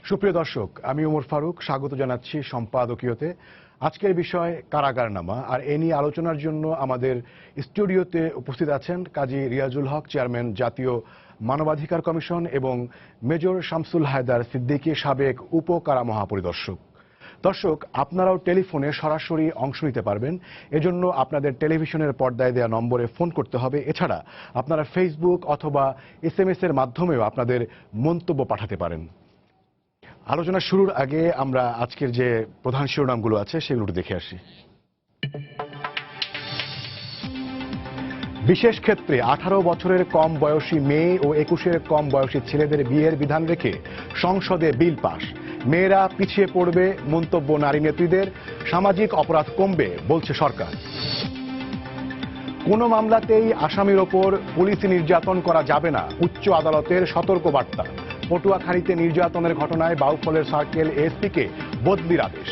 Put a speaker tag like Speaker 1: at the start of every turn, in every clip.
Speaker 1: সুপ্রিয় দর্শক, আমি ওমর ফারুক স্বাগত জানাচ্ছি সম্পাদকীয়তে। আজকের বিষয় কারাগারনামা, আর এ নিয়ে আলোচনার জন্য আমাদের স্টুডিওতে উপস্থিত আছেন কাজী রিয়াজুল হক, চেয়ারম্যান জাতীয় মানবাধিকার কমিশন, এবং মেজর শামসুল হায়দার সিদ্দিকী, সাবেক উপ কারা মহাপরিদর্শক। দর্শক, আপনারাও টেলিফোনে সরাসরি অংশ নিতে পারবেন। এজন্য আপনাদের টেলিভিশনের পর্দায় দেওয়া নম্বরে ফোন করতে হবে। এছাড়া আপনারা ফেসবুক অথবা SMS এর মাধ্যমেও আপনাদের মন্তব্য পাঠাতে পারেন। আলোচনা শুরুর আগে আমরা আজকের যে প্রধান শিরোনামগুলো আছে সেগুলো দেখে আসি। বিশেষ ক্ষেত্রে 18 বছরের কম বয়সী মেয়ে ও 21-এর কম বয়সী ছেলেদের বিয়ের বিধান রেখে সংসদে বিল পাস। মেয়েরা পিছিয়ে পড়বে, মন্তব্য নারী নেত্রীদের। সামাজিক অপরাধ কমবে বলছে সরকার। কোনো মামলাতেই আসামির ওপর পুলিশি নির্যাতন করা যাবে না, উচ্চ আদালতের সতর্কবার্তা। পটুয়াখালীতে নির্যাতনের ঘটনায় বাউফলের সার্কেল এসপিকে বদলির আদেশ।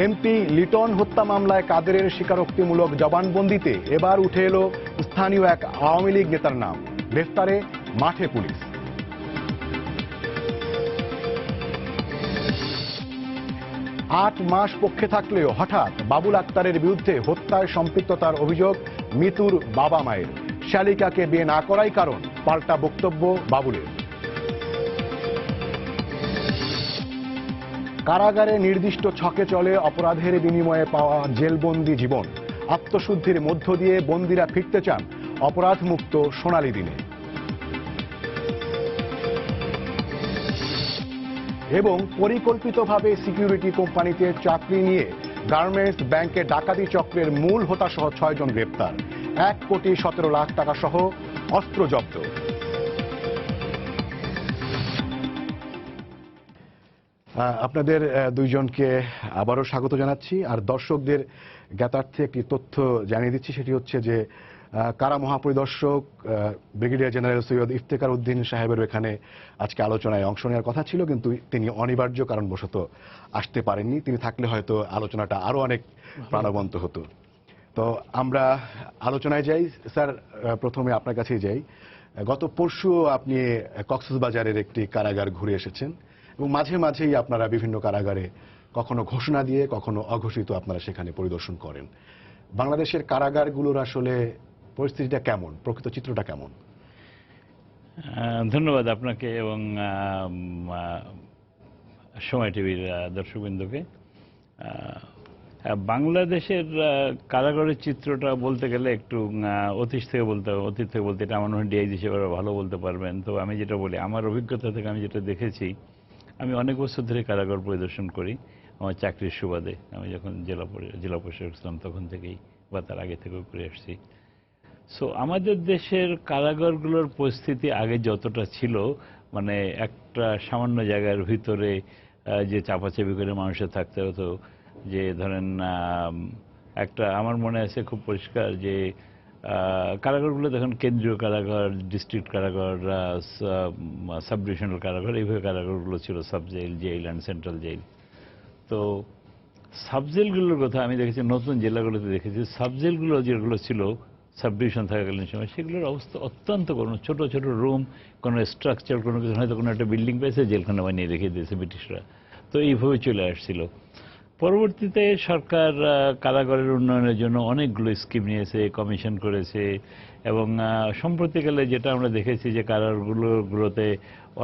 Speaker 1: এমপি লিটন হত্যা মামলায় কাদেরের স্বীকারোক্তিমূলক জবানবন্দিতে এবার উঠে এলো স্থানীয় এক আওয়ামী লীগ নেতার নাম। গ্রেফতারে মাঠে পুলিশ। আট মাস পক্ষে থাকলেও হঠাৎ বাবুল আক্তারের বিরুদ্ধে হত্যায় সম্পৃক্ততার অভিযোগ মিতুর বাবা মায়ের। শালিকাকে বিয়ে না করাই কারণ, পাল্টা বক্তব্য বাবুলের। কারাগারে নির্দিষ্ট ছকে চলে অপরাধের বিনিময়ে পাওয়া জেলবন্দি জীবন। আত্মশুদ্ধির মধ্য দিয়ে বন্দিরা ফিরতে চান অপরাধমুক্ত সোনালী দিনে। এবং পরিকল্পিতভাবে সিকিউরিটি কোম্পানিতে চাকরি নিয়ে গার্মেন্টস ব্যাংকে ডাকাতি চক্রের মূল হোতা সহ 6 জন গ্রেপ্তার। 1,17,00,000 টাকা সহ অস্ত্র জব্দ। আপনাদের দুইজনকে আবারও স্বাগত জানাচ্ছি। আর দর্শকদের জ্ঞাতার্থে একটি তথ্য জানিয়ে দিচ্ছি, সেটি হচ্ছে যে কারা মহাপরিদর্শক ব্রিগেডিয়ার জেনারেল সৈয়দ ইফতেখার উদ্দিন সাহেবের এখানে আজকে আলোচনায় অংশ নেওয়ার কথা ছিল, কিন্তু তিনি অনিবার্য কারণবশত আসতে পারেননি। তিনি থাকলে হয়তো আলোচনাটা আরো অনেক প্রাণবন্ত হতো। তো আমরা আলোচনায় যাই। স্যার, প্রথমে আপনার কাছেই যাই। গত পরশু আপনি কক্সবাজারের একটি কারাগার ঘুরে এসেছেন, এবং মাঝে মাঝেই আপনারা বিভিন্ন কারাগারে কখনো ঘোষণা দিয়ে কখনো অঘোষিত আপনারা সেখানে পরিদর্শন করেন। বাংলাদেশের কারাগারগুলোর আসলে পরিস্থিতিটা কেমন, প্রকৃত চিত্রটা কেমন?
Speaker 2: ধন্যবাদ আপনাকে এবং সময় টিভির দর্শকবৃন্দকে। বাংলাদেশের কারাগারের চিত্রটা বলতে গেলে একটু অতীত থেকে বলতে এটা আমার মনে হয় ডিআইজি হিসেবে ভালো বলতে পারবেন। তো আমি যেটা বলি, আমার অভিজ্ঞতা থেকে আমি যেটা দেখেছি, আমি অনেক বছর ধরে কারাগার পরিদর্শন করি আমার চাকরির সুবাদে। আমি যখন জেলা পরিষদ ছিলাম তখন থেকেই, বা তার আগে থেকেও করে আসছি। সো আমাদের দেশের কারাগারগুলোর পরিস্থিতি আগে যতটা ছিল, মানে একটা সামান্য জায়গার ভিতরে যে চাপাচাপি করে মানুষের থাকতে হতো, যে ধরেন একটা আমার মনে আছে খুব পরিষ্কার যে কারাগারগুলো তখন কেন্দ্রীয় কারাগার, ডিস্ট্রিক্ট কারাগার, সাব ডিভিশনাল কারাগার, এইভাবে কারাগারগুলো ছিল, sub jail, jail and central jail. তো সাব জেলগুলোর কথা আমি দেখেছি, নতুন জেলাগুলোতে দেখেছি সাব জেলগুলো যেগুলো ছিল সাব ডিভিশন থাকাকালীন সময়, সেগুলোর অবস্থা অত্যন্ত করুণ। ছোট ছোট রুম, কোনো স্ট্রাকচার, কোনো কিছু, হয়তো কোনো একটা বিল্ডিং পেয়েছে, জেলখানা বানিয়ে রেখে দিয়েছে ব্রিটিশরা। তো এইভাবে চলে আসছিল। পরবর্তীতে সরকার কারাগারের উন্নয়নের জন্য অনেকগুলো স্কিম নিয়েছে, কমিশন করেছে, এবং সম্প্রতিকালে যেটা আমরা দেখেছি যে কারাগারগুলোতে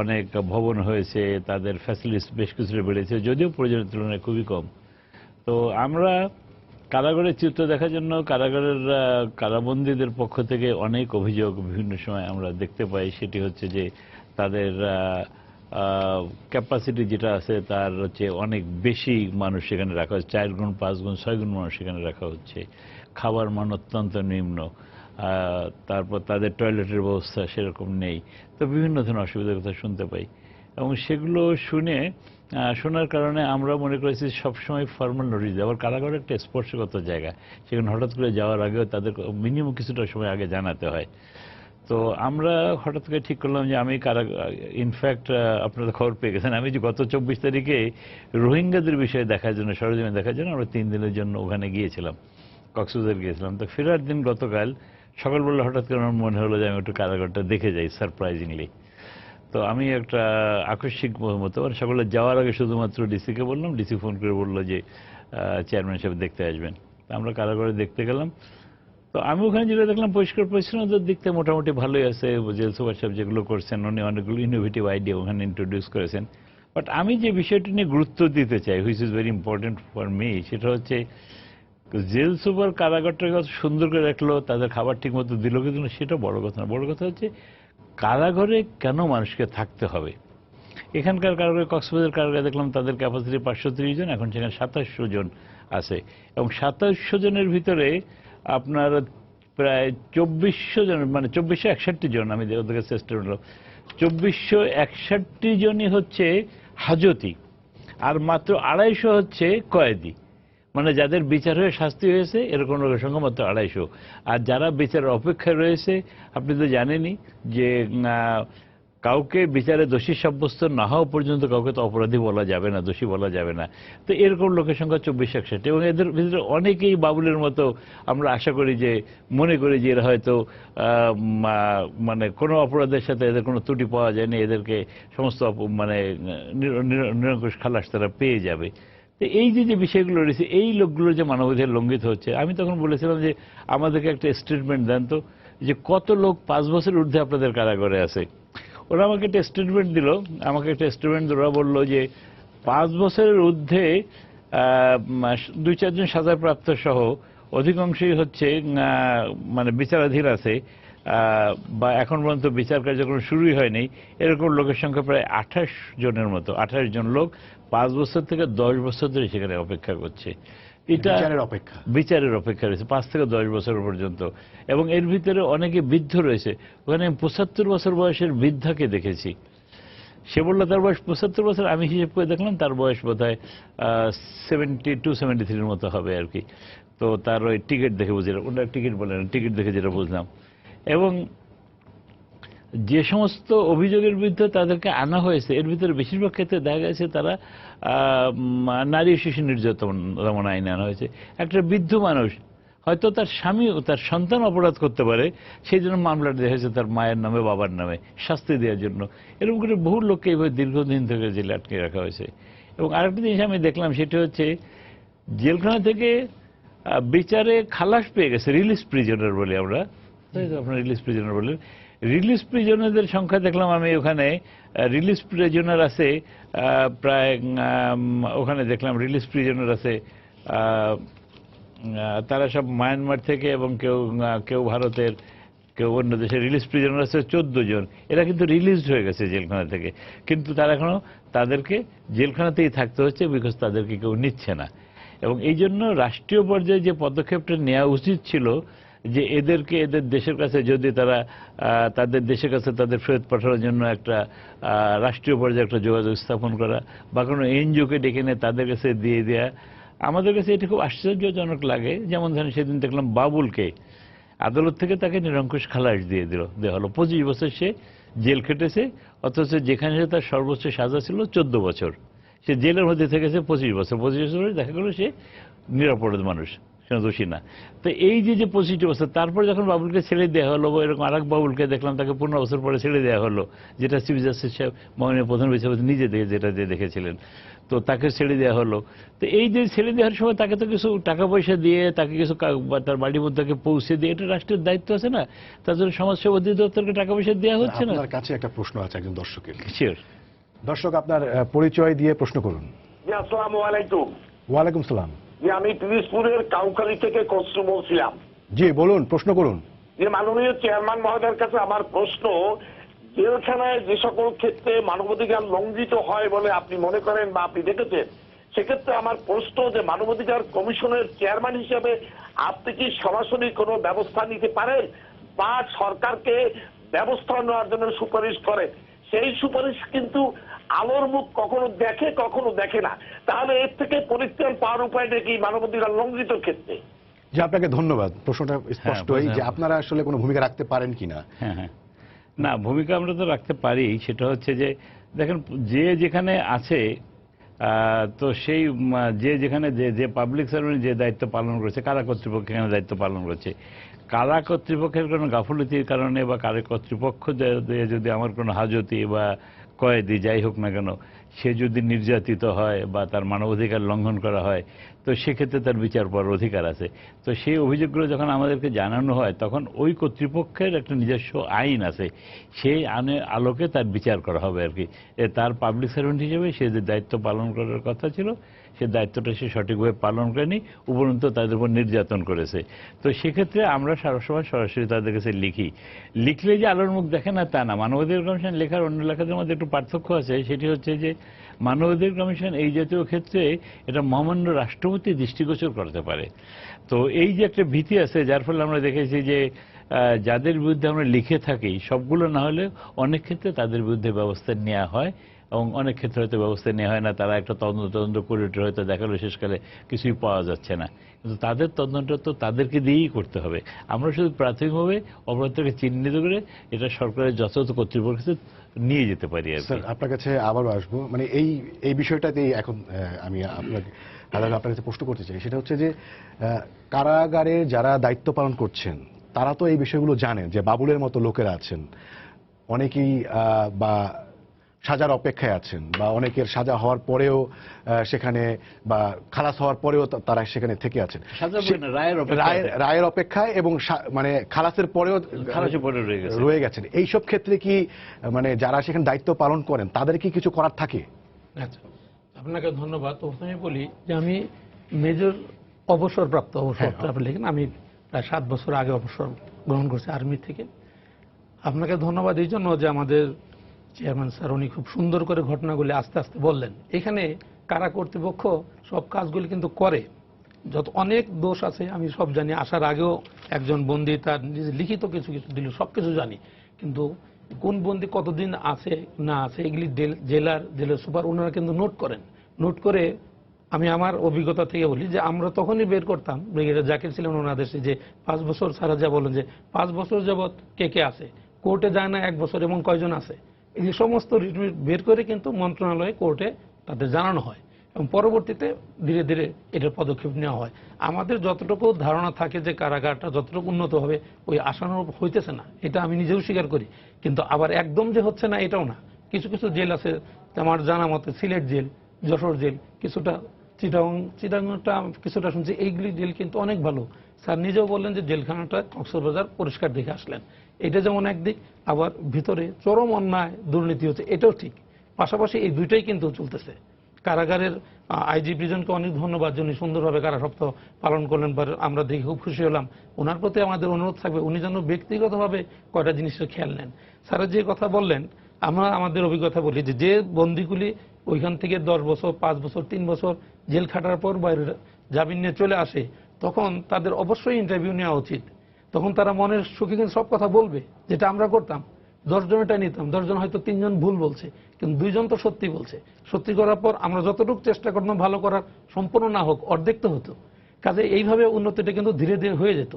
Speaker 2: অনেক ভবন হয়েছে, তাদের ফ্যাসিলিটিস বেশ কিছুটা বেড়েছে, যদিও প্রয়োজনের তুলনায় খুবই কম। তো আমরা কারাগারের চিত্র দেখার জন্য কারাগারের কারাবন্দীদের পক্ষ থেকে অনেক অভিযোগ বিভিন্ন সময় আমরা দেখতে পাই। সেটি হচ্ছে যে তাদের ক্যাপাসিটি যেটা আছে তার হচ্ছে অনেক বেশি মানুষ সেখানে রাখা হচ্ছে, 4 গুণ 5 গুণ 6 গুণ মানুষ সেখানে রাখা হচ্ছে। খাবার মান অত্যন্ত নিম্ন। তারপর তাদের টয়লেটের ব্যবস্থা সেরকম নেই। তো বিভিন্ন ধরনের অসুবিধার কথা শুনতে পাই, এবং সেগুলো শোনার কারণে আমরা মনে করেছি সবসময় ফর্মাল নোটিশ দেওয়া। আবার কারাগার একটা স্পর্শগত জায়গা, সেখানে হঠাৎ করে যাওয়ার আগেও তাদের মিনিমাম কিছুটা সময় আগে জানাতে হয়। তো আমরা হঠাৎ করে ঠিক করলাম যে আমি ইনফ্যাক্ট আপনারা খবর পেয়ে গেছেন, আমি যে গত 24 তারিখে রোহিঙ্গাদের বিষয়ে দেখার জন্য, সরজমিনে দেখার জন্য আমরা 3 দিনের জন্য ওখানে গিয়েছিলাম, কক্সবাজার গিয়েছিলাম। তো ফেরার দিন গতকাল সকালবেলা হঠাৎ করে আমার মনে হলো যে আমি একটু কারাগারটা দেখে যাই, সারপ্রাইজিংলি। তো আমি একটা আকস্মিক মতো মানে সকলে যাওয়ার আগে শুধুমাত্র ডিসিকে বললাম, ডিসি ফোন করে বললো যে চেয়ারম্যান সাহেব দেখতে আসবেন। তো আমরা কারাগারে দেখতে গেলাম। তো আমি ওখানে যেটা দেখলাম পরিষ্কার পরিচ্ছন্নতার দিক থেকে মোটামুটি ভালোই আছে। জেল সুপার সাহেব যেগুলো করছেন উনি অনেকগুলো ইনোভেটিভ আইডিয়া ওখানে ইন্ট্রোডিউস করেছেন। বাট আমি যে বিষয়টি নিয়ে গুরুত্ব দিতে চাই, which is very important for me, সেটা হচ্ছে জেল সুপার কারাগারটাকে কত সুন্দর করে রাখলো, তাদের খাবার ঠিক মতো দিল কিন্তু সেটা বড় কথা না। বড় কথা হচ্ছে কারাগারে কেন মানুষকে থাকতে হবে। এখানকার কারাগারে, কক্সবাজার কারাগারে দেখলাম তাদের ক্যাপাসিটি 530 জন, এখন সেখানে 2700 জন আছে এবং 2700 জনের ভিতরে আপনার প্রায় 2400 জন, মানে 2461 জন, আমি ওদের কাছে চেষ্টা করলাম, 2461 জনই হচ্ছে হাজতি আর মাত্র 250 হচ্ছে কয়েদি, মানে যাদের বিচার হয়ে শাস্তি হয়েছে এরকম লোকের সংখ্যা মাত্র 250। আর যারা বিচারের অপেক্ষায় রয়েছে, আপনি তো জানেনই যে কাউকে বিচারে দোষী সাব্যস্ত না হওয়া পর্যন্ত কাউকে তো অপরাধী বলা যাবে না, দোষী বলা যাবে না। তো এরকম লোকের সংখ্যা 2461 এবং এদের ভিতরে অনেকেই বাবুলের মতো আমরা আশা করি যে, মনে করি যে এরা হয়তো মানে কোনো অপরাধের সাথে এদের কোনো ত্রুটি পাওয়া যায়নি, এদেরকে সমস্ত মানে নিরঙ্কুশ খালাস তারা পেয়ে যাবে। তো এই যে বিষয়গুলো রয়েছে, এই লোকগুলোর যে মানবাধিকার লঙ্ঘিত হচ্ছে, আমি তখন বলেছিলাম যে আমাদেরকে একটা স্টেটমেন্ট দেন তো যে কত লোক 5 বছরের ঊর্ধ্বে আপনাদের কারাগারে আছে। ওরা আমাকে একটা স্টেটমেন্ট দিল, ওরা বললো যে 5 বছরের ঊর্ধ্বে 2-4 জন সাজাপ্রাপ্ত সহ অধিকাংশই হচ্ছে মানে বিচারাধীন আছে বা এখন পর্যন্ত বিচার কার্যক্রম শুরুই হয়নি, এরকম লোকের সংখ্যা প্রায় 28 জনের মতো। 28 জন লোক 5 বছর থেকে 10 বছর ধরে সেখানে অপেক্ষা করছে। এটা বিচারের অপেক্ষা রয়েছে 5 থেকে 10 বছর পর্যন্ত। এবং এর ভিতরে অনেকে বৃদ্ধ রয়েছে। ওখানে 75 বছর বয়সের বৃদ্ধাকে দেখেছি। সে বললো তার বয়স 75 বছর, আমি হিসেব করে দেখলাম তার বয়স বোধহয় 72-73 মতো হবে আর কি। তো তার ওই টিকিট দেখে বুঝলাম, ওটা টিকিট বলে না, টিকিট দেখে যেটা বুঝলাম। এবং যে সমস্ত অভিযোগের বিরুদ্ধে তাদেরকে আনা হয়েছে এর ভিতরে বেশিরভাগ ক্ষেত্রে দেখা গেছে তারা নারী শিশু নির্যাতন আইনে আনা হয়েছে। একটা বৃদ্ধ মানুষ হয়তো তার স্বামী ও তার সন্তান অপরাধ করতে পারে, সেই জন্য মামলাটা দেখা হয়েছে তার মায়ের নামে, বাবার নামে শাস্তি দেওয়ার জন্য। এরকম করে বহু লোককে এইভাবে দীর্ঘদিন থেকে জেলে আটকে রাখা হয়েছে। এবং আরেকটা জিনিস আমি দেখলাম, সেটা হচ্ছে জেলখানা থেকে বিচারে খালাস পেয়ে গেছে, রিলিজ প্রিজনার বলি আমরা, আপনার রিলিজ প্রিজনার বলেন। রিলিজ প্রিজনারদের সংখ্যা দেখলাম আমি ওখানে, রিলিজ প্রিজনার আছে প্রায়, ওখানে দেখলাম রিলিজ প্রিজনার আছে তারা সব মায়ানমার থেকে এবং কেউ ভারতের, কেউ অন্য দেশের। রিলিজ প্রিজনার আছে 14 জন। এরা কিন্তু রিলিজড হয়ে গেছে জেলখানা থেকে, কিন্তু তারা এখনো তাদেরকে জেলখানাতেই থাকতে হচ্ছে, বিকজ তাদেরকে কেউ নিচ্ছে না। এবং এই জন্য রাষ্ট্রীয় পর্যায়ে যে পদক্ষেপটা নেওয়া উচিত ছিল যে এদেরকে এদের দেশের কাছে, যদি তারা তাদের দেশের কাছে তাদের ফেরত পাঠানোর জন্য একটা রাষ্ট্রীয় পর্যায়ে একটা যোগাযোগ স্থাপন করা বা কোনো এনজিওকে ডেকে নিয়ে তাদের কাছে দিয়ে দেওয়া, আমাদের কাছে এটা খুব আশ্চর্যজনক লাগে। যেমন ধরেন সেদিন দেখলাম বাবুলকে আদালত থেকে তাকে নিরঙ্কুশ খালাস দেওয়া হলো। 25 বছর সে জেল খেটেছে, অথচ যেখানে তার সর্বোচ্চ সাজা ছিল 14 বছর, সে জেলের মধ্যে থেকেছে 25 বছর। 25 বছর দেখা গেল সে নিরাপরাধ মানুষ, সে দোষী না। তো এই যে 25 বছর, তারপর যখন বাবুলকে ছেড়ে দেওয়া হলো, এরকম আরেক বাবুলকে দেখলাম তাকে 15 বছর পরে ছেড়ে দেওয়া হলো, যেটা চিফ জাস্টিস সাহেব মাননীয় প্রধান বিচারপতি নিজে যেটা দেখেছিলেন, তো তাকে ছেড়ে দেওয়া হলো। তো এই যে ছেড়ে দেওয়ার সময় তাকে তো কিছু টাকা পয়সা দিয়ে, তাকে কিছু তার বাড়ির মধ্যে পৌঁছে দিয়ে, এটা রাষ্ট্রের দায়িত্ব আছে না? তার জন্য সমাজসেবা অধিদপ্তরকে টাকা পয়সা দেওয়া হচ্ছে না।
Speaker 1: আপনার কাছে একটা প্রশ্ন আছে একজন দর্শকের।
Speaker 2: শিওর।
Speaker 1: দর্শক, আপনার পরিচয় দিয়ে প্রশ্ন করুন।
Speaker 3: জি, আসসালামু আলাইকুম।
Speaker 1: ওয়ালাইকুম সালাম।
Speaker 3: জি, আমি পিরিজপুরের কাউখালী থেকে খসরু বলছিলাম।
Speaker 1: জি বলুন, প্রশ্ন করুন।
Speaker 3: যে মাননীয় চেয়ারম্যান মহোদয়ের কাছে আমার প্রশ্ন, জেলখানায় যে সকল ক্ষেত্রে মানবাধিকার লঙ্ঘিত হয় বলে আপনি মনে করেন বা আপনি দেখেছেন, সেক্ষেত্রে আমার প্রশ্ন যে মানবাধিকার কমিশনের চেয়ারম্যান হিসেবে আপনি কি সরাসরি কোনো ব্যবস্থা নিতে পারেন বা সরকারকে ব্যবস্থা নেওয়ার জন্য সুপারিশ করেন? সেই সুপারিশ কিন্তু আলোর মুখ কখনো দেখে, কখনো দেখে না। তাহলে এর থেকে পরিত্রাণ পাওয়ার উপায়টা কি মানবাধিকার লঙ্ঘিত ক্ষেত্রে?
Speaker 1: যে আপনাকে ধন্যবাদ। প্রশ্নটা স্পষ্টই যে আপনারা আসলে কোনো ভূমিকা রাখতে পারেন কিনা।
Speaker 2: হ্যাঁ হ্যাঁ, না ভূমিকা আমরা তো রাখতে পারি। সেটা হচ্ছে যে দেখেন, যে যেখানে আছে তো সেই যে যেখানে যে পাবলিক সার্ভেন্ট যে দায়িত্ব পালন করেছে, কারা কর্তৃপক্ষ এখানে দায়িত্ব পালন করেছে, কারা কর্তৃপক্ষের কোনো গাফলতির কারণে বা কারা কর্তৃপক্ষ দিয়ে যদি আমার কোনো হাজতি বা কয়েদি যাই হোক না কেন সে যদি নির্যাতিত হয় বা তার মানবাধিকার লঙ্ঘন করা হয়, তো সেক্ষেত্রে তার বিচার পাওয়ার অধিকার আছে। তো সেই অভিযোগগুলো যখন আমাদেরকে জানানো হয় তখন ওই কর্তৃপক্ষের একটা নিজস্ব আইন আছে, সেই আইনের আলোকে তার বিচার করা হবে আর কি। তার পাবলিক সার্ভেন্ট হিসেবে সে যে দায়িত্ব পালন করার কথা ছিল সে দায়িত্বটা সে সঠিকভাবে পালন করেনি, উপরন্তু তাদের উপর নির্যাতন করেছে। তো সেক্ষেত্রে আমরা সবসময় সরাসরি তাদের কাছে লিখলে যে আলোর মুখ দেখে না তা না। মানবাধিকার কমিশন লেখার অন্য লেখাদের মধ্যে একটু পার্থক্য আছে, সেটি হচ্ছে যে মানবাধিকার কমিশন এই জাতীয় ক্ষেত্রে এটা মহামান্য রাষ্ট্রপতি দৃষ্টিগোচর করতে পারে। তো এই যে একটা ভীতি আছে, যার ফলে আমরা দেখেছি যে যাদের বিরুদ্ধে আমরা লিখে থাকি সবগুলো না হলে অনেক ক্ষেত্রে তাদের বিরুদ্ধে ব্যবস্থা নেওয়া হয়, এবং অনেক ক্ষেত্রে হয়তো ব্যবস্থা নেওয়া হয় না। তারা একটা তদন্ত করে হয়তো দেখালো শেষকালে কিছুই পাওয়া যাচ্ছে না, কিন্তু তাদের তদন্তটা তো তাদেরকে দিয়েই করতে হবে। আমরা শুধু প্রাথমিকভাবে অপরাধটাকে চিহ্নিত করে এটা সরকারের যথাযথ কর্তৃপক্ষের নিয়ে যেতে পারি আর কি।
Speaker 1: স্যার, আপনার কাছে আবারও আসবো, মানে এই বিষয়টাতেই এখন আমি আপনার কাছে প্রশ্ন করতে চাই। সেটা হচ্ছে যে কারাগারে যারা দায়িত্ব পালন করছেন তারা তো এই বিষয়গুলো জানেন যে বাবুলের মতো লোকেরা আছেন, অনেকেই বা সাজার অপেক্ষায় আছেন, বা অনেকের সাজা হওয়ার পরেও সেখানে বা খালাস হওয়ার পরেও তারা সেখানে থেকে আছেন রায়ের অপেক্ষায়, এবং মানে খালাসের পরেও রয়ে গেছেন। এইসব ক্ষেত্রে কি মানে যারা সেখানে দায়িত্ব পালন করেন তাদের কি কিছু করার থাকে?
Speaker 4: আচ্ছা, আপনাকে ধন্যবাদ। প্রথমে বলি যে আমি মেজর অবসরপ্রাপ্ত লেখেন, আমি প্রায় 7 বছর আগে অবসর গ্রহণ করছি আর্মি থেকে। আপনাকে ধন্যবাদ এই জন্য যে আমাদের চেয়ারম্যান স্যার উনি খুব সুন্দর করে ঘটনাগুলি আস্তে আস্তে বললেন। এখানে কারা কর্তৃপক্ষ সব কাজগুলি কিন্তু করে, যত অনেক দোষ আছে আমি সব জানি। আসার আগেও একজন বন্দী তার নিজে লিখিত কিছু কিছু দিল, সব কিছু জানি, কিন্তু কোন বন্দী কতদিন আছে না আছে এগুলি জেলের সুপার ওনারা কিন্তু নোট করে আমি আমার অভিজ্ঞতা থেকে বলি যে আমরা তখনই বের করতাম, ব্রিগেডিয়ার জাকির ছিলেন ওনার দেশে, যে 5 বছর সারা যা বলেন যে 5 বছর যাবৎ কে আছে, কোর্টে যায় না 1 বছর এবং কয়জন আছে, এই সমস্ত রিট বের করে কিন্তু মন্ত্রণালয়ে কোর্টে তাদের জানানো হয়, এবং পরবর্তীতে ধীরে ধীরে এটার পদক্ষেপ নেওয়া হয়। আমাদের যতটুকু ধারণা থাকে যে কারাগারটা যতটুকু উন্নত হবে ওই আশানুরূপ হইতেছে না, এটা আমি নিজেও স্বীকার করি। কিন্তু আবার একদম যে হচ্ছে না এটাও না। কিছু কিছু জেল আছে, আমার জানা মতে সিলেট জেল, যশোর জেল, কিছুটা চিটাগংটা কিছুটা শুনছি, এইগুলি জেল কিন্তু অনেক ভালো। স্যার নিজেও বললেন যে জেলখানাটা কক্সবাজার পরিষ্কার দেখে আসলেন, এটা যেমন একদিক। আবার ভিতরে চরম অন্যায় দুর্নীতি হচ্ছে, এটাও ঠিক। পাশাপাশি এই দুইটাই কিন্তু চলতেছে। কারাগারের আইজি প্রিজনকে অনেক ধন্যবাদ, উনি সুন্দরভাবে কারা সপ্তাহ পালন করলেন, আমরা দেখে খুব খুশি হলাম। ওনার প্রতি আমাদের অনুরোধ থাকবে উনি যেন ব্যক্তিগতভাবে কয়টা জিনিসের খেয়াল নেন। স্যার যে কথা বললেন, আমরা আমাদের অভিজ্ঞতা বলি যে বন্দীগুলি ওইখান থেকে 10 বছর 5 বছর 3 বছর জেল খাটার পর বাইরে জামিন নিয়ে চলে আসে, তখন তাদের অবশ্যই ইন্টারভিউ নেওয়া উচিত। তখন তারা মনের সুখে কিন্তু সব কথা বলবে, যেটা আমরা করতাম। 10 জন এটা নিতাম, 10 জন হয়তো 3 জন ভুল বলছে, কিন্তু 2 জন তো সত্যি বলছে। সত্যি করার পর আমরা যতটুকু চেষ্টা করতাম ভালো করার, সম্পূর্ণ না হোক অর্ধেক তো হতো। কাজে এইভাবে উন্নতিটা কিন্তু ধীরে ধীরে হয়ে যেত।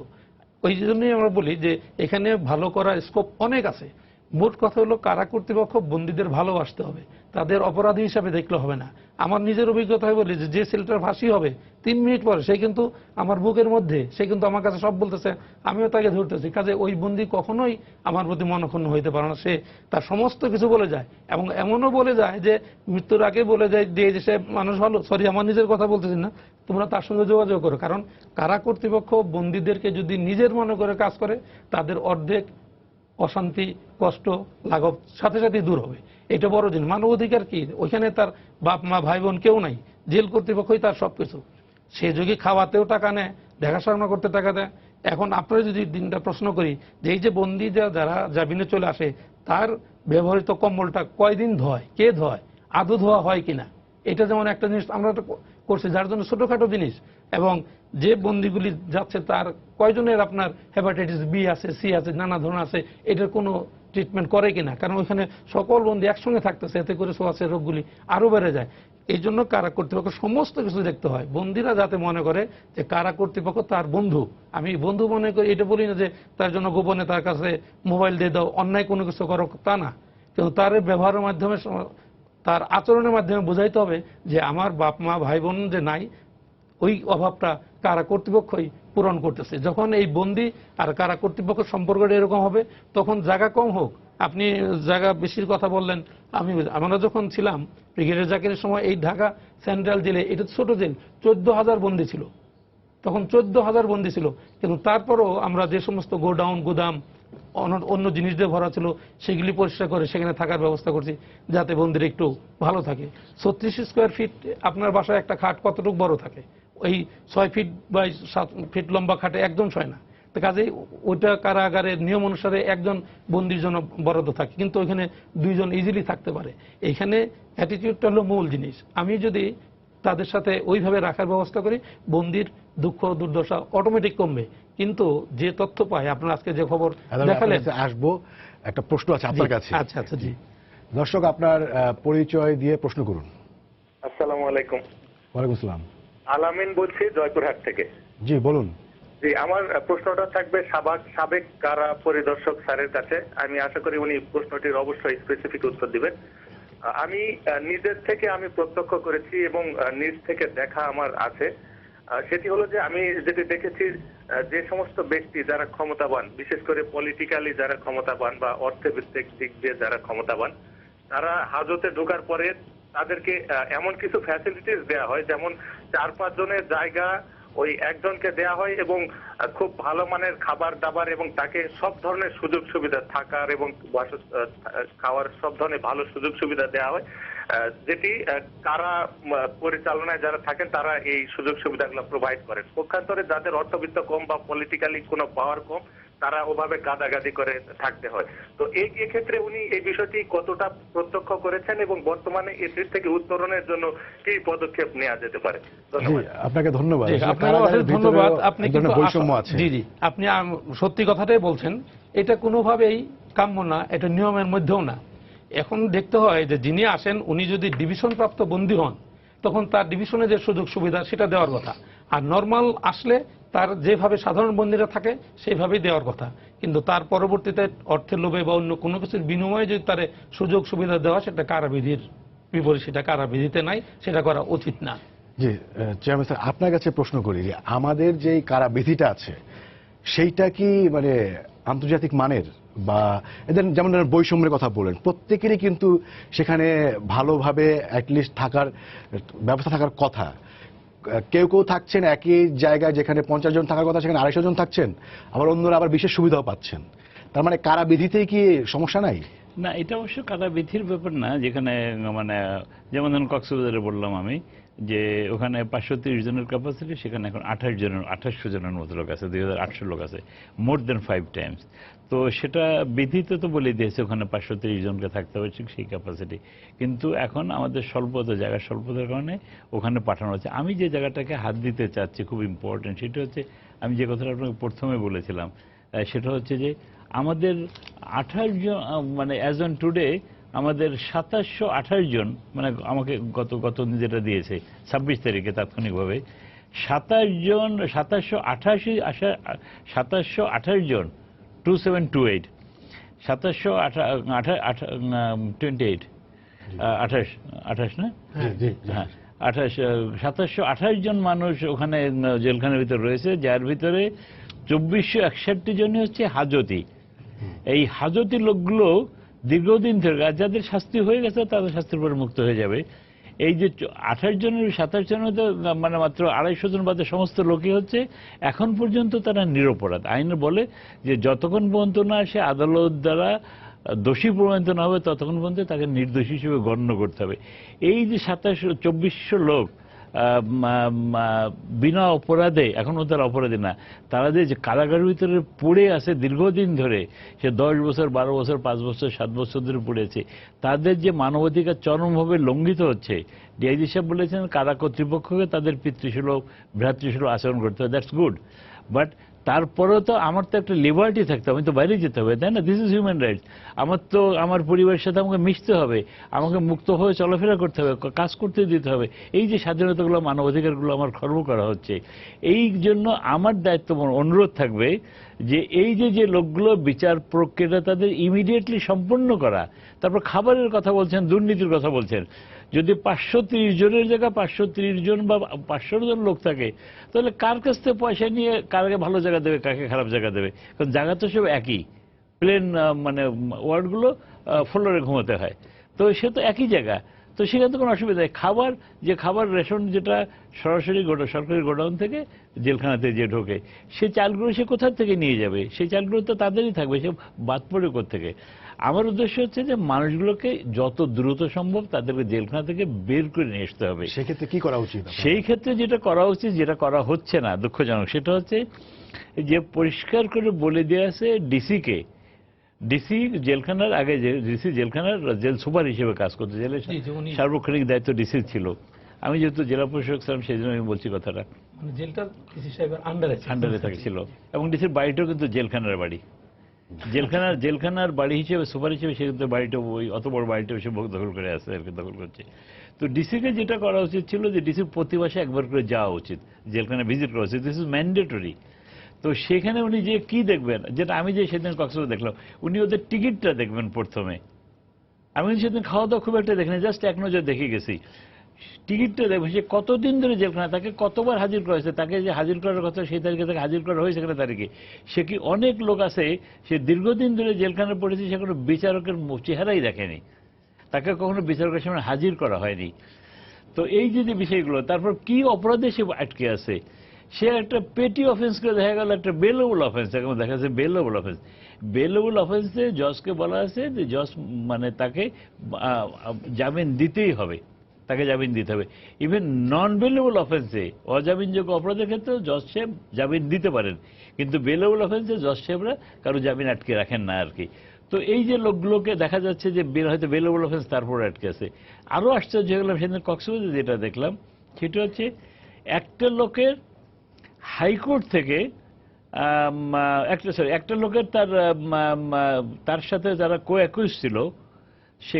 Speaker 4: ওই জন্যই আমরা বলি যে এখানে ভালো করার স্কোপ অনেক আছে। মোট কথা হলো কারা কর্তৃপক্ষ বন্দীদের ভালোবাসতে হবে, তাদের অপরাধী হিসাবে দেখলে হবে না। আমার নিজের অভিজ্ঞতায় বলি যে ছেলেটার ফাঁসি হবে 3 মিনিট পরে সে কিন্তু আমার বুকের মধ্যে, সে কিন্তু আমার কাছে সব বলতেছে, আমিও তাকে ধরতেছি। কাজে ওই বন্দী কখনোই আমার প্রতি মনক্ষুণ্ণ হইতে পারে না, সে তার সমস্ত কিছু বলে যায়, এবং এমনও বলে যায় যে মৃত্যুর আগে বলে যায় যে সে মানুষ ভালো। সরি, আমার নিজের কথা বলতেছি না, তোমরা তার সঙ্গে যোগাযোগ করো। কারণ কারা কর্তৃপক্ষ বন্দীদেরকে যদি নিজের মনে করে কাজ করে, তাদের অর্ধেক অশান্তি কষ্ট লাঘব সাথে সাথে দূর হবে। এটা বড় জিনিস। মানবাধিকার কি, ওইখানে তার বাপ মা ভাই বোন কেউ নাই, জেল কর্তৃপক্ষই তার সবকিছু। সে যদি খাওয়াতেও টাকা নেয়, দেখাশোনা করতে টাকা দেয়। এখন আপনারা যদি দিনটা প্রশ্ন করি যে এই যে বন্দী যারা জামিনে চলে আসে, তার ব্যবহৃত কম্বলটা কয়দিন ধোয়, কে ধোয়, আদৌ ধোয়া হয় কিনা, এটা যেমন একটা জিনিস আমরা করছি, যার জন্য ছোটখাটো জিনিস। এবং যে বন্দীগুলি যাচ্ছে তার কয়জনের আপনার হেপাটাইটিস বি আছে, সি আছে, নানা ধরনের আছে, এটার কোনো ট্রিটমেন্ট করে কিনা। কারণ ওইখানে সকল বন্দী একসঙ্গে থাকতেছে, এতে করে ছোঁয়াচে রোগগুলি আরো বেড়ে যায়। এই জন্য কারা কর্তৃপক্ষ সমস্ত কিছু দেখতে হয়। বন্দীরা যাতে মনে করে যে কারা কর্তৃপক্ষ তার বন্ধু। আমি বন্ধু মনে করি, এটা বলি না যে তার জন্য গোপনে তার কাছে মোবাইল দিয়ে দাও, অন্যায় কোনো কিছু করো, তা না। কিন্তু তার ব্যবহারের মাধ্যমে, তার আচরণের মাধ্যমে বোঝাইতে হবে যে আমার বাপ মা ভাই বোন যে নাই, ওই অভাবটা কারা কর্তৃপক্ষই পূরণ করতেছে। যখন এই বন্দি আর কারা কর্তৃপক্ষ সম্পর্কটা এরকম হবে, তখন জায়গা কম হোক, আপনি জায়গা বেশির কথা বললেন, আমরা যখন ছিলাম ব্রিগেডিয়ার জাকিরের সময় এই ঢাকা সেন্ট্রাল জেলে, এটা ছোট জেল, 14,000 বন্দী ছিল, তখন 14,000 বন্দী ছিল। কিন্তু তারপরও আমরা যে সমস্ত গোডাউন গুদাম অন্য জিনিস দিয়ে ভরা ছিল সেগুলি পরিষ্কার করে সেখানে থাকার ব্যবস্থা করছি, যাতে বন্দীরা একটু ভালো থাকে। 36 স্কোয়ার ফিট আপনার বাসায় একটা খাট কতটুকু বড় থাকে? ওই 6 ফিট বা 7 ফিট লম্বা খাটে একজন শয় না। তো কাজেই ওইটা কারাগারের নিয়ম অনুসারে একজন বন্দির জন্য বরাদ্দ থাকে, কিন্তু ওইখানে 2 জন ইজিলি থাকতে পারে। এইখানে অ্যাটিটিউডটা হলো মূল জিনিস। আমি যদি তাদের সাথে ওইভাবে রাখার ব্যবস্থা করি, বন্দির দুঃখ দুর্দশা অটোমেটিক কমবে। কিন্তু যে তথ্য পাই, আপনার আজকে যে খবর দেখালেন,
Speaker 1: আসবো একটা প্রশ্ন আছে আপনার কাছে।
Speaker 4: আচ্ছা আচ্ছা, জি
Speaker 1: দর্শক, আপনার পরিচয় দিয়ে প্রশ্ন করুন।
Speaker 5: আসসালামু আলাইকুম।
Speaker 1: ওয়ালাইকুম আসসালাম।
Speaker 5: আলামিন বলছি জয়পুরহাট থেকে।
Speaker 1: জি বলুন।
Speaker 5: জি, আমার প্রশ্নটা থাকবে সাবেক কারা পরিদর্শক স্যারের কাছে। আমি আশা করি উনি প্রশ্নটির অবশ্যই স্পেসিফিক উত্তর দিবেন। আমি নিজের থেকে আমি প্রত্যক্ষ করেছি এবং নিজ থেকে দেখা আমার আছে। সেটি হলো যে আমি যেটি দেখেছি, যে সমস্ত ব্যক্তি যারা ক্ষমতাবান, বিশেষ করে পলিটিক্যালি যারা ক্ষমতাবান বা অর্থভিত্তিক দিক দিয়ে যারা ক্ষমতাবান, তারা হাজতে ঢোকার পরে তাদেরকে এমন কিছু ফ্যাসিলিটিস দেওয়া হয়, যেমন 4-5 জনের জায়গা ওই একজনকে দেয়া হয় এবং খুব ভালো মানের খাবার দাবার এবং তাকে সব ধরনের সুযোগ সুবিধা, থাকার এবং খাওয়ার সব ধরনের ভালো সুযোগ সুবিধা দেওয়া হয়, যেটি কারা পরিচালনায় যারা থাকেন তারা এই সুযোগ সুবিধাগুলো প্রোভাইড করেন। পক্ষান্তরে যাদের অর্থবিত্ত কম বা পলিটিক্যালি কোনো পাওয়ার কম, তারা ওভাবে গাদাগাদি করে থাকতে হয়। তো এই ক্ষেত্রে উনি এই বিষয়টি কতটা প্রত্যক্ষ করেছেন এবং বর্তমানে এটির থেকে উত্তরণের জন্য কি পদক্ষেপ নেওয়া যেতে পারে? ধন্যবাদ।
Speaker 1: আপনাকে ধন্যবাদ।
Speaker 4: আপনাকে অশেষ ধন্যবাদ। আপনি কিন্তু
Speaker 1: বৈষম্য আছে।
Speaker 4: জি জি, আপনি সত্যি কথাটাই বলছেন। এটা কোনোভাবেই কাম্য না, এটা নিয়মের মধ্যেও না। এখন দেখতে হয় যে যিনি আসেন উনি যদি ডিভিশন প্রাপ্ত বন্দী হন, তখন তার ডিভিশনে যে সুযোগ সুবিধা সেটা দেওয়ার কথা, আর নর্মাল আসলে তার যেভাবে সাধারণ বন্দীরা থাকে সেইভাবেই দেওয়ার কথা। কিন্তু তার পরবর্তীতে অর্থের লোভে বা অন্য কোনো কিছুর বিনিময়ে যদি তার সুযোগ সুবিধা দেওয়া, সেটা কারাবিধির বিপরীত, সেটা কারাবিধিতে নাই, সেটা করা উচিত না।
Speaker 1: জি চেয়ারম্যান স্যার, আপনার কাছে প্রশ্ন করি যে আমাদের যে কারাবিধিটা আছে সেইটা কি মানে আন্তর্জাতিক মানের, বা এদের যেমন বৈষম্যের কথা বলেন, প্রত্যেকেরই কিন্তু সেখানে ভালোভাবে অ্যাটলিস্ট থাকার ব্যবস্থা থাকার কথা। কেউ কেউ থাকছেন একই জায়গায় যেখানে 50 জন থাকার কথা সেখানে 250 জন থাকছেন, আবার অন্যরা আবার বিশেষ সুবিধাও পাচ্ছেন। তার মানে কারাবিধিতেই কি সমস্যা নাই?
Speaker 2: না, এটা অবশ্য কারাবিধির ব্যাপার না। যেখানে মানে যেমন ধরুন কক্সবাজারে বললাম আমি যে ওখানে 530 জনের ক্যাপাসিটি, সেখানে এখন 2800 জনের মতো লোক আছে, 2800 লোক আছে, মোর দেন 5 টাইমস। তো সেটা বিধিতে তো বলে দিয়েছে ওখানে 530 জনকে থাকতে হবে, ঠিক সেই ক্যাপাসিটি। কিন্তু এখন আমাদের জায়গার স্বল্পতার কারণে ওখানে পাঠানো হচ্ছে। আমি যে জায়গাটাকে হাত দিতে চাচ্ছি, খুব ইম্পর্টেন্ট, সেটা হচ্ছে আমি যে কথাটা আপনাকে প্রথমে বলেছিলাম, সেটা হচ্ছে যে আমাদের 28 জন, মানে অ্যাজ অন টুডে আমাদের 2728 জন, মানে আমাকে গত যেটা দিয়েছে 26 তারিখে তাৎক্ষণিকভাবে 2728 জন 2728 2728 না? হ্যাঁ, 2728 জন মানুষ ওখানে জেলখানার ভিতরে রয়েছে, যার ভিতরে 2461 জনই হচ্ছে হাজতি। এই হাজতি লোকগুলো দীর্ঘদিন ধরে, যাদের শাস্তি হয়ে গেছে তাদের শাস্তির পরে মুক্ত হয়ে যাবে। এই যে 28 জনের 27 জনের মানে মাত্র 250 জন বাদে সমস্ত লোকই হচ্ছে এখন পর্যন্ত তারা নিরপরাধ। আইন বলে যে যতক্ষণ পর্যন্ত না সে আদালত দ্বারা দোষী প্রমাণিত না হবে ততক্ষণ পর্যন্ত তাকে নির্দোষী হিসেবে গণ্য করতে হবে। এই যে 2400 লোক বিনা অপরাধে, এখনো তারা অপরাধী না, তারা যে কারাগারের ভিতরে পড়ে আছে দীর্ঘদিন ধরে, সে 10 বছর 12 বছর 5 বছর 7 বছর ধরে পড়েছে, তাদের যে মানবাধিকার চরমভাবে লঙ্ঘিত হচ্ছে। ডিআইজি সাহেব বলেছেন কারা কর্তৃপক্ষকে তাদের পিতৃসুলভ ভ্রাতৃসুলভ আচরণ করতে হবে, দ্যাটস গুড, বাট তারপরেও তো আমার তো একটা লিবার্টি থাকতে হবে, আমি তো বাইরে যেতে হবে, তাই না? This is human rights. আমার তো আমার পরিবারের সাথে আমাকে মিশতে হবে, আমাকে মুক্ত হয়ে চলাফেরা করতে হবে, কাজ করতে দিতে হবে। এই যে স্বাধীনতাগুলো, মানবাধিকারগুলো আমার খর্ব করা হচ্ছে, এই জন্য আমার দায়িত্ব অনুরোধ থাকবে যে এই যে লোকগুলো বিচার প্রক্রিয়াটা তাদের ইমিডিয়েটলি সম্পন্ন করা, তারপর খাবারের কথা বলছেন, দুর্নীতির কথা বলছেন। যদি 530 জনের জায়গায় 530 জন বা 500 জন লোক থাকে, তাহলে কার কাছ থেকে পয়সা নিয়ে কারকে ভালো জায়গা দেবে, কাকে খারাপ জায়গা দেবে? কারণ জায়গা তো সব একই, প্লেন মানে ওয়ার্ডগুলো ফ্লোরে ঘুমাতে হয়, তো সে তো একই জায়গা, তো সেখানে তো কোনো অসুবিধা নেই। খাবার রেশন যেটা সরাসরি সরকারি গোডাউন থেকে জেলখানাতে যে ঢোকে, সেই চালগুলো সে কোথা থেকে নিয়ে যাবে? সেই চালগুলো তো তাদেরই থাকবে, সে বাদ পড়ে কোত্থেকে? আমার উদ্দেশ্য হচ্ছে যে মানুষগুলোকে যত দ্রুত সম্ভব তাদেরকে জেলখানা থেকে বের করে নিয়ে আসতে হবে।
Speaker 1: সেক্ষেত্রে কি করা উচিত?
Speaker 2: সেই ক্ষেত্রে যেটা করা উচিত, যেটা করা হচ্ছে না, দুঃখজনক, সেটা হচ্ছে যে পরিষ্কার করে বলে দেওয়া আছে ডিসিকে, ডিসি জেলখানার আগে ডিসি জেলখানার জেল সুপার হিসেবে কাজ করতে, জেলের সার্বক্ষণিক দায়িত্ব ডিসির ছিল। আমি যেহেতু জেলা প্রশাসক ছিলাম সেই জন্য আমি বলছি কথাটা,
Speaker 4: মানে জেলটা ডিসি সাহেবের আন্ডারে
Speaker 2: থাকছিল, এবং ডিসির বাড়িটাও কিন্তু জেলখানার বাড়ি, জেলখানার বাড়ি হিসেবে সুপার হিসেবে সে কিন্তু বাড়িটা ওই অত বড় বাড়িটা সে দখল করে আসছে আর কি, দখল করছে। তো ডিসিকে যেটা করা উচিত ছিল যে ডিসির প্রতি মাসে একবার করে যাওয়া উচিত, জেলখানা ভিজিট করা উচিত, দিস ইজ ম্যান্ডেটরি। তো সেখানে উনি যে কি দেখবেন, যেটা আমি যে সেদিন কক্সবাজার দেখলাম, উনি ওদের টিকিটটা দেখবেন প্রথমে। আমি সেদিন খাওয়া দাওয়া খুব একটা দেখিনি, জাস্ট এক নজর দেখে গেছি। টিকিটটা দেখবেন সে কতদিন ধরে জেলখানা, তাকে কতবার হাজির করা হয়েছে, তাকে যে হাজির করার কথা সেই তারিখে তাকে হাজির করা হয়েছে সেখানে তারিখে। সে কি অনেক লোক আছে সে দীর্ঘদিন ধরে জেলখানায় পড়েছে, সে কোনো বিচারকের চেহারাই দেখেনি, তাকে কখনো বিচারকের সামনে হাজির করা হয়নি। তো এই যে বিষয়গুলো, তারপর কি অপরাধে সে আটকে আছে, সে একটা পেটি অফেন্স করে দেখা গেল একটা বেলেবল অফেন্স, এখন দেখা যাচ্ছে বেলেবল অফেন্স। বেলেবল অফেন্সে জজকে বলা আছে যে জজ মানে তাকে জামিন দিতেই হবে, তাকে জামিন দিতে হবে। ইভেন নন বেলেবল অফেন্সে, অজামিনযোগ্য অপরাধের ক্ষেত্রেও জজ সাহেব জামিন দিতে পারেন, কিন্তু বেলেবল অফেন্সে জজ সাহেবরা কারো জামিন আটকে রাখেন না আর কি। তো এই যে লোকগুলোকে দেখা যাচ্ছে যে হয়তো বেলেবল অফেন্স তারপরে আটকে আছে। আরও আশ্চর্য হয়ে গেলাম সেদিন কক্সবাজারে যেটা দেখলাম, সেটা হচ্ছে একটা লোকের হাইকোর্ট থেকে একটা লোকের তার সাথে যারা কো অ্যাকিউজ ছিল, সে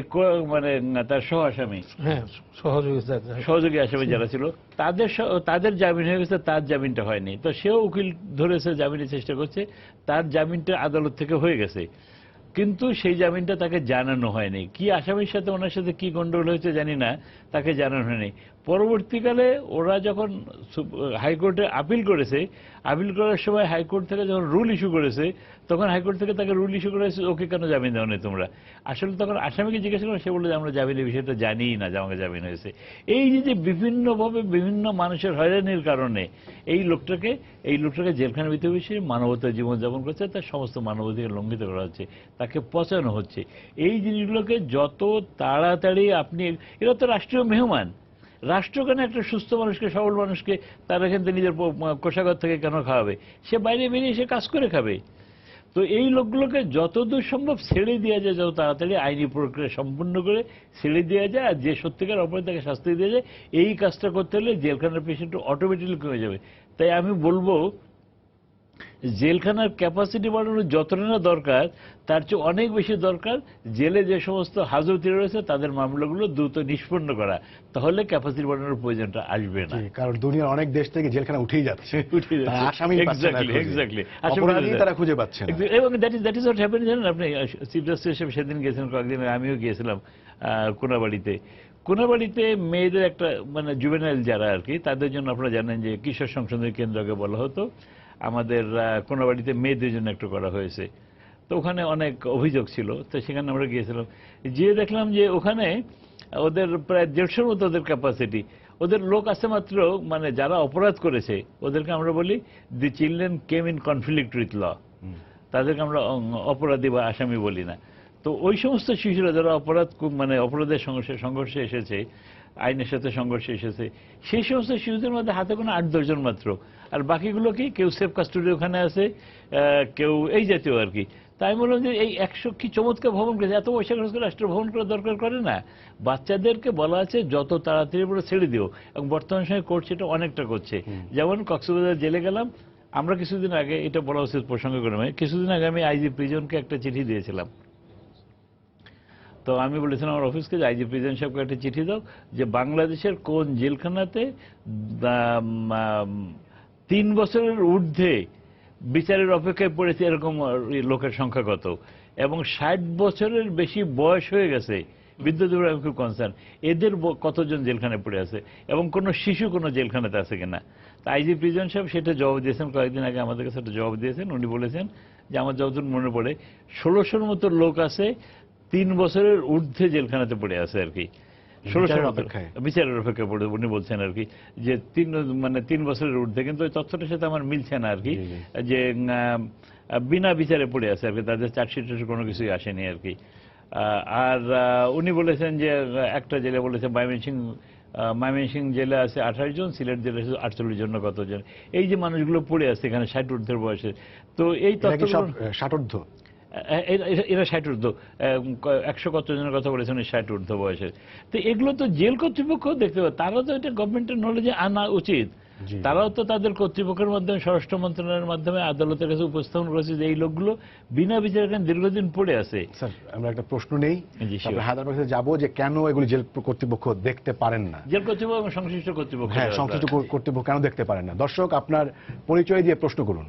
Speaker 2: মানে তার সহ আসামি, সহযোগী আসামি যারা ছিল, তাদের জামিন হয়ে গেছে, তার জামিনটা হয়নি। তো সেও উকিল ধরেছে, জামিনের চেষ্টা করছে, তার জামিনটা আদালত থেকে হয়ে গেছে, কিন্তু সেই জামিনটা তাকে জানানো হয়নি। কি আসামির সাথে ওনার সাথে কি গন্ডগোল হয়েছে জানি না, তাকে জানানো হয়নি। পরবর্তীকালে ওরা যখন হাইকোর্টে আপিল করেছে, আপিল করার সময় হাইকোর্ট থেকে যখন রুল ইস্যু করেছে, তখন হাইকোর্ট থেকে তাকে রুল ইস্যু করেছে ওকে কেন জামিন দেওয়া নেই তোমরা। আসলে তখন আসামিকে জিজ্ঞেস করলাম, সে বললো যে আমরা জামিনের বিষয়টা জানিই না যে আমাকে জামিন হয়েছে। এই যে বিভিন্নভাবে বিভিন্ন মানুষের হয়রানির কারণে এই লোকটাকে জেলখানার ভিতরে বসে মানবতার জীবনযাপন করছে, তার সমস্ত মানবাধিকার লঙ্ঘিত করা হচ্ছে, তাকে পচানো হচ্ছে। এই জিনিসগুলোকে যত তাড়াতাড়ি আপনি, এরা তো রাষ্ট্রীয় মেহমান, রাষ্ট্র কেন একটা সুস্থ মানুষকে, সবল মানুষকে তার এখান থেকে নিজের কোষাগার থেকে কেন খাওয়াবে? সে বাইরে বেরিয়ে সে কাজ করে খাবে। তো এই লোকগুলোকে যতদূর সম্ভব ছেড়ে দেওয়া যায়, যত তাড়াতাড়ি আইনি প্রক্রিয়া সম্পূর্ণ করে ছেড়ে দেওয়া যায়, আর যে সত্যিকার অপরাধ তাকে শাস্তি দেওয়া যায়, এই কাজটা করতে হলে জেলখানার পেশেন্ট অটোমেটিক্যালি কমে যাবে। তাই আমি বলবো জেলখানার ক্যাপাসিটি বাড়ানো যতটা না দরকার, তার চেয়ে অনেক বেশি দরকার জেলে যে সমস্ত হাজতি রয়েছে তাদের মামলাগুলো দ্রুত নিষ্পন্ন করা, তাহলে ক্যাপাসিটি বাড়ানোর প্রয়োজনটা আসবে না।
Speaker 1: কারণ দুনিয়ার অনেক দেশ থেকে জেলখানা উঠেই যাচ্ছে, আসামি
Speaker 2: এক্স্যাক্টলি
Speaker 1: তারা খুঁজে পাচ্ছে না।
Speaker 2: এবং দ্যাট ইজ হোয়াট হ্যাপেন। জানেন আপনি, চিফ জাস্টিস হিসেবে সেদিন গেছিলেন, কয়েকদিন আমিও গিয়েছিলাম কোনাবাড়িতে মেয়েদের একটা মানে জুভেনাইল যারা আর কি, তাদের জন্য আপনারা জানেন যে কিশোর সংশোধনী কেন্দ্রকে বলা হতো, আমাদের কোনাবাড়িতে মেয়েদের জন্য একটু করা হয়েছে। তো ওখানে অনেক অভিযোগ ছিল, তো সেখানে আমরা গিয়েছিলাম, গিয়ে দেখলাম যে ওখানে ওদের প্রায় 150-র মতো ওদের ক্যাপাসিটি, ওদের লোক আছে মাত্র, মানে যারা অপরাধ করেছে ওদেরকে আমরা বলি the children came in conflict with law, তাদেরকে আমরা অপরাধী বা আসামি বলি না। তো ওই সমস্ত শিশুরা যারা অপরাধের সংঘর্ষে এসেছে, আইনের সাথে সংঘর্ষে এসেছে, সেই সমস্ত শিশুদের মধ্যে হাতে কোনো 8-10 জন মাত্র, আর বাকিগুলো কি কেউ সেফ কাস্টডি ওখানে আছে, কেউ এই জাতীয় আর কি। তাই বললাম যে এই 100 কি চমৎকার ভবন করেছে, এত পয়সা খরচ করে রাষ্ট্র ভবন করার দরকার করে না। বাচ্চাদেরকে বলা আছে যত তাড়াতাড়ি বলে ছেড়ে দিও, এবং বর্তমান সময়ে কোর্ট সেটা অনেকটা করছে। যেমন কক্সবাজার জেলে গেলাম আমরা কিছুদিন আগে, এটা বলা উচিত প্রসঙ্গ করে, কিছুদিন আগে আমি আইজি প্রিজনকে একটা চিঠি দিয়েছিলাম। তো আমি বলেছিলাম আমার অফিসকে যে আইজি প্রিজন সাহেবকে একটা চিঠি দাও যে বাংলাদেশের কোন জেলখানাতে 3 বছরের ঊর্ধ্বে বিচারের অপেক্ষায় পড়েছে এরকম লোকের সংখ্যা কত, এবং 60 বছরের বেশি বয়স হয়ে গেছে বিদ্যুতের উপর আমি খুব কনসার্ন, এদের কতজন জেলখানে পড়ে আছে এবং কোন শিশু কোন জেলখানাতে আছে কিনা। তা আইজি প্রিজন সাহেব সেটা জবাব দিয়েছেন, কয়েকদিন আগে আমাদের কাছে একটা জবাব দিয়েছেন। উনি বলেছেন যে আমার যতদূর মনে পড়ে 1600-র মতো লোক আছে 3 বছরের ঊর্ধ্বে জেলখানাতে পড়ে আছে আর কি, 1600
Speaker 1: অপেক্ষায়,
Speaker 2: বিচারের অপেক্ষা পড়ে উনি বলছেন আর কি, যে 3 বছরের ঊর্ধ্বে। কিন্তু ওই তথ্যটার সাথে আমার মিলছে না আর কি, যে বিনা বিচারে পড়ে আছে আর কি, তাদের চার্জশিটের কোনো কিছুই আসেনি আর কি। আর উনি বলেছেন যে একটা জেলে বলেছে ময়মনসিং জেলে আছে 28 জন, সিলেট জেলে আছে 48 জন, কতজন এই যে মানুষগুলো পড়ে আছে এখানে 60 ঊর্ধ্বের বয়সে। তো এই তথ্য
Speaker 1: 60 ঊর্ধ্ব,
Speaker 2: এরা 60 ঊর্ধ্ব, 100 কতজনের কথা বলেছেন 60 ঊর্ধ্ব বয়সের। তো এগুলো তো জেল কর্তৃপক্ষ দেখতে পাবে, তারা তো এটা গভর্নমেন্টের নলেজে আনা উচিত। তারাও তো তাদের কর্তৃপক্ষের মাধ্যমে, স্বরাষ্ট্র মন্ত্রণালয়ের মাধ্যমে আদালতের কাছে উপস্থাপন করেছে যে এই লোকগুলো বিনা বিচারে দীর্ঘদিন পড়ে আছে।
Speaker 1: স্যার আমরা একটা প্রশ্ন নেই, হায়দ্রাবাদ যাবো যে কেন এগুলি জেল কর্তৃপক্ষ দেখতে পারেন না,
Speaker 2: জেল কর্তৃপক্ষ এবং সংশ্লিষ্ট কর্তৃপক্ষ,
Speaker 1: হ্যাঁ সংশ্লিষ্ট কর্তৃপক্ষ কেন দেখতে পারেন না। দর্শক আপনার পরিচয় দিয়ে প্রশ্ন করুন।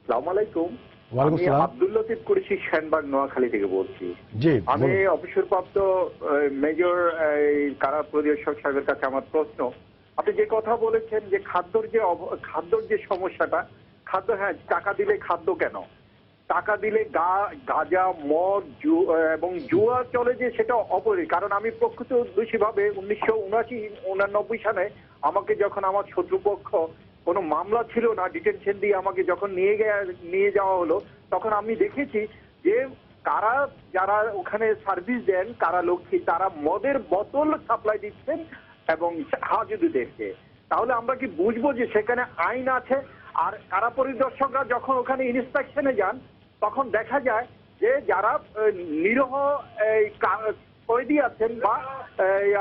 Speaker 6: আসসালামু আলাইকুম।
Speaker 1: ওয়ালাইকুম
Speaker 6: আমি
Speaker 1: আসসালাম।
Speaker 6: আব্দুল লতিফ কুরেশি, শাহবাগ, নোয়াখালী থেকে বলছি।
Speaker 1: জি,
Speaker 6: আমি অবসরপ্রাপ্ত মেজর কারা পরিদর্শক সাহেবের কাছে আমার প্রশ্ন, আপনি যে কথা বলেছেন যে খাদ্যর যে সমস্যাটা, খাদ্য, হ্যাঁ টাকা দিলে খাদ্য কেন, টাকা দিলে গাঁজা, মদ এবং জুয়া চলে, যে সেটা অপরিহার্য। কারণ আমি প্রকৃত দোষীভাবে 1979-89 সালে আমাকে যখন আমার শত্রুপক্ষ, কোনো মামলা ছিল না, ডিটেনশন দিয়ে আমাকে যখন নিয়ে যাওয়া হলো, তখন আমি দেখেছি যে কারা যারা ওখানে সার্ভিস দেন, কারারক্ষী, তারা মদের বোতল সাপ্লাই দিচ্ছেন এবং হাজুদুদেরকে। তাহলে আমরা কি বুঝবো যে সেখানে আইন আছে? আর কারা পরিদর্শকরা যখন ওখানে ইন্সপেকশনে যান, তখন দেখা যায় যে যারা নিরহ কয়েদি আছেন বা